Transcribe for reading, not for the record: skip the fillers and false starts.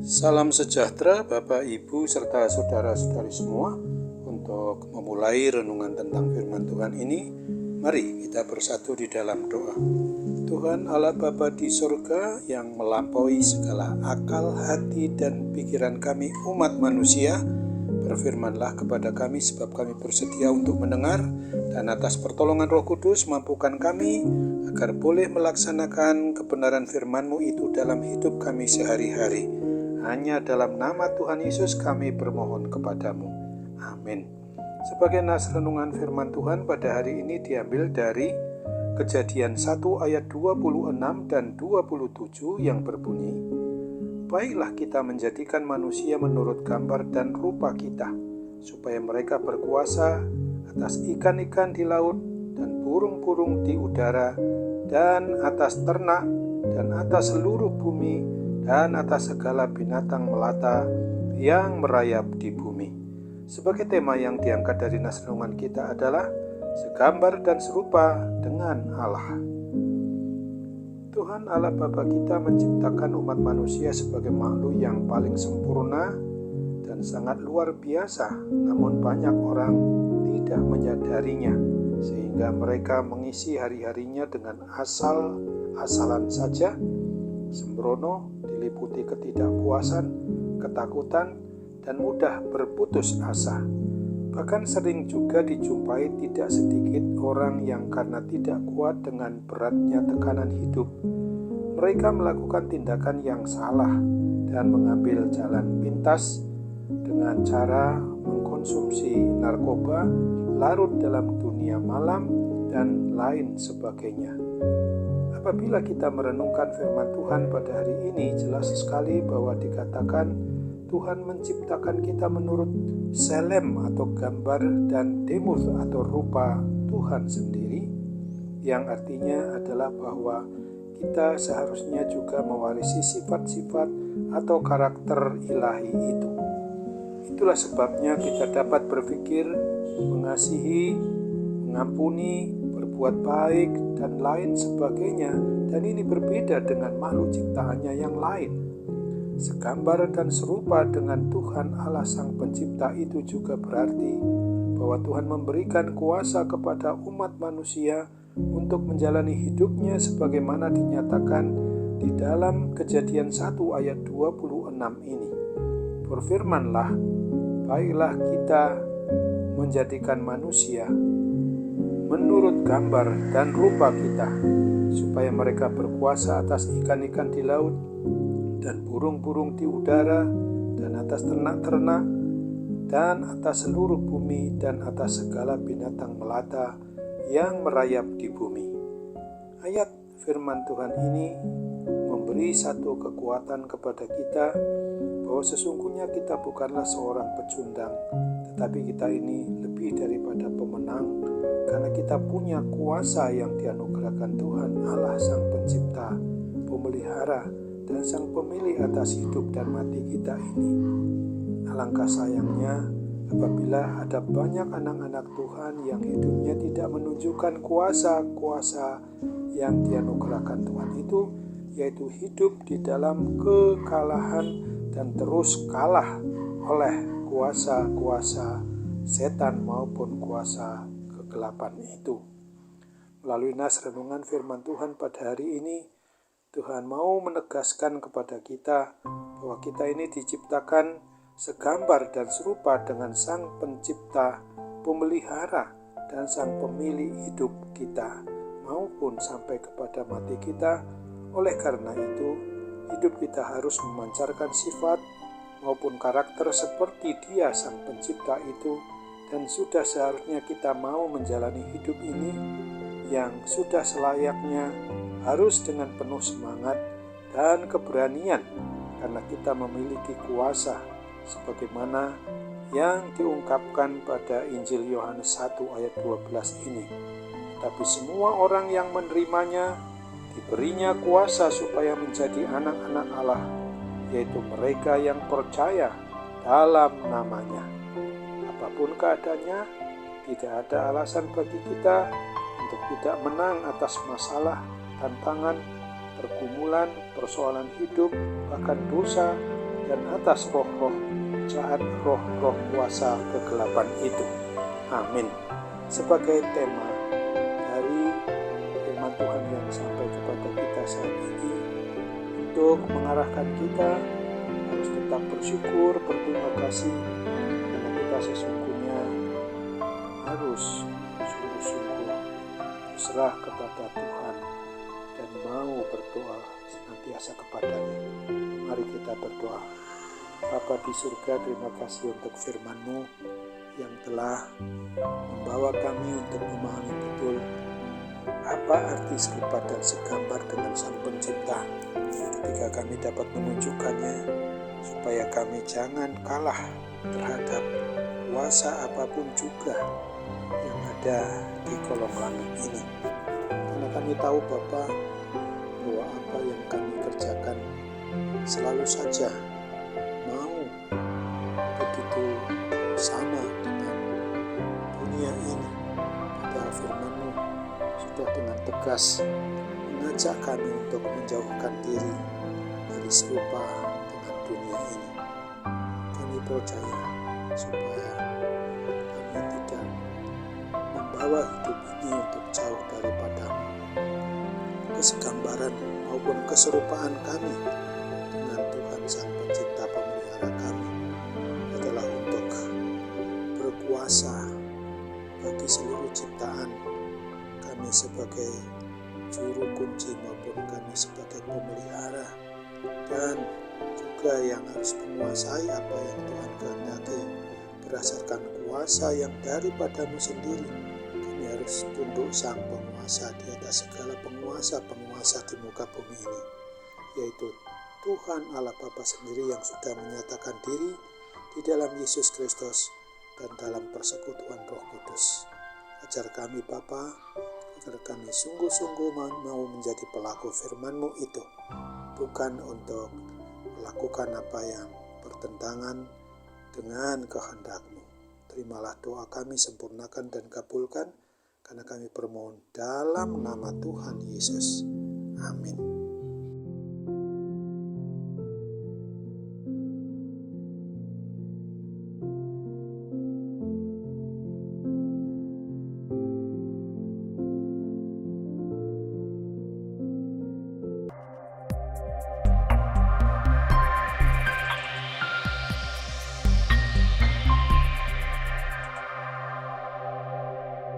Salam sejahtera Bapak, Ibu, serta saudara-saudari semua. Untuk memulai renungan tentang firman Tuhan ini, mari kita bersatu di dalam doa. Tuhan Allah Bapa di surga yang melampaui segala akal, hati, dan pikiran kami umat manusia, berfirmanlah kepada kami sebab kami bersedia untuk mendengar, dan atas pertolongan Roh Kudus mampukan kami agar boleh melaksanakan kebenaran firman-Mu itu dalam hidup kami sehari-hari. Hanya dalam nama Tuhan Yesus kami bermohon kepadamu. Amin. Sebagai nas renungan firman Tuhan pada hari ini diambil dari Kejadian 1 ayat 26 dan 27 yang berbunyi, baiklah kita menjadikan manusia menurut gambar dan rupa kita, supaya mereka berkuasa atas ikan-ikan di laut dan burung-burung di udara dan atas ternak dan atas seluruh bumi dan atas segala binatang melata yang merayap di bumi. Sebagai tema yang diangkat dari nas renungan kita adalah segambar dan serupa dengan Allah. Tuhan Allah Bapa kita menciptakan umat manusia sebagai makhluk yang paling sempurna dan sangat luar biasa, namun banyak orang tidak menyadarinya, sehingga mereka mengisi hari-harinya dengan asal-asalan saja, sembrono, diliputi ketidakpuasan, ketakutan, dan mudah berputus asa. Bahkan sering juga dijumpai tidak sedikit orang yang karena tidak kuat dengan beratnya tekanan hidup, mereka melakukan tindakan yang salah dan mengambil jalan pintas dengan cara mengkonsumsi narkoba, larut dalam dunia malam, dan lain sebagainya. Apabila kita merenungkan firman Tuhan pada hari ini, jelas sekali bahwa dikatakan Tuhan menciptakan kita menurut selem atau gambar dan demuth atau rupa Tuhan sendiri, yang artinya adalah bahwa kita seharusnya juga mewarisi sifat-sifat atau karakter ilahi itu. Itulah sebabnya kita dapat berpikir, mengasihi, mengampuni, berbuat baik, dan lain sebagainya, dan ini berbeda dengan makhluk ciptaannya yang lain. Segambar dan serupa dengan Tuhan Allah Sang Pencipta itu juga berarti bahwa Tuhan memberikan kuasa kepada umat manusia untuk menjalani hidupnya sebagaimana dinyatakan di dalam Kejadian 1 ayat 26 ini. Berfirmanlah, baiklah kita menjadikan manusia menurut gambar dan rupa kita, supaya mereka berkuasa atas ikan-ikan di laut dan burung-burung di udara dan atas ternak-ternak dan atas seluruh bumi dan atas segala binatang melata yang merayap di bumi. Ayat firman Tuhan ini memberi satu kekuatan kepada kita bahwa sesungguhnya kita bukanlah seorang pecundang, tetapi kita ini lebih daripada pemenang, karena kita punya kuasa yang dianugerahkan Tuhan Allah Sang Pencipta, Pemelihara, dan Sang Pemilik atas hidup dan mati kita ini. Alangkah sayangnya apabila ada banyak anak-anak Tuhan yang hidupnya tidak menunjukkan kuasa-kuasa yang dianugerahkan Tuhan itu, yaitu hidup di dalam kekalahan dan terus kalah oleh kuasa-kuasa setan maupun kuasa kegelapan itu. Melalui nas renungan firman Tuhan pada hari ini, Tuhan mau menegaskan kepada kita bahwa kita ini diciptakan segambar dan serupa dengan Sang Pencipta, Pemelihara, dan Sang Pemilik hidup kita, maupun sampai kepada mati kita. Oleh karena itu, hidup kita harus memancarkan sifat maupun karakter seperti Dia Sang Pencipta itu, dan sudah seharusnya kita mau menjalani hidup ini yang sudah selayaknya, harus dengan penuh semangat dan keberanian, karena kita memiliki kuasa sebagaimana yang diungkapkan pada Injil Yohanes 1 ayat 12 ini. Tapi semua orang yang menerimanya diberinya kuasa supaya menjadi anak-anak Allah, yaitu mereka yang percaya dalam namanya. Apapun keadaannya, Tidak ada alasan bagi kita untuk tidak menang atas masalah, tantangan, pergumulan, persoalan hidup, bahkan dosa, dan atas roh-roh jahat, roh-roh kuasa kegelapan itu. Amin. Sebagai tema dari firman Tuhan yang sampai kepada kita saat ini, untuk mengarahkan kita harus tetap bersyukur, berterima kasih, karena kita sesungguhnya harus sungguh-sungguh berserah kepada Tuhan dan mau berdoa senantiasa kepadanya. Mari kita berdoa. Bapa di surga, terima kasih untuk firman-Mu yang telah membawa kami untuk memahami betul apa arti serupa dan segambar dengan Sang Pencipta. Ketika kami dapat menunjukkannya, supaya kami jangan kalah terhadap kuasa apapun juga yang ada di kolong langit ini. Karena kami tahu Bapa, bahwa apa yang kami kerjakan selalu saja mau begitu sama dengan dunia ini. Padahal firman-Mu sudah dengan tegas mengajak kami untuk menjauhkan diri dari serupa dengan dunia ini. Kami percaya supaya kami tidak membawa hidup ini untuk jauh daripada-Mu. Kesegambaran maupun keserupaan kami dengan Tuhan Sang Pencipta Pemelihara kami adalah untuk berkuasa bagi seluruh ciptaan, kami sebagai juru kunci maupun kami sebagai pemelihara, dan juga yang harus menguasai apa yang Tuhan kehendaki berdasarkan kuasa yang daripada-Mu sendiri. Kami harus tunduk Sang Penguasa di atas segala penguasa-penguasa di muka bumi ini, yaitu Tuhan Allah Bapa sendiri yang sudah menyatakan diri di dalam Yesus Kristus dan dalam persekutuan Roh Kudus. Ajar kami Bapa, agar kami sungguh-sungguh mau menjadi pelaku firman-Mu itu, bukan untuk melakukan apa yang bertentangan dengan kehendak-Mu. Terimalah doa kami, sempurnakan dan kabulkan, karena kami bermohon dalam nama Tuhan Yesus. Amin.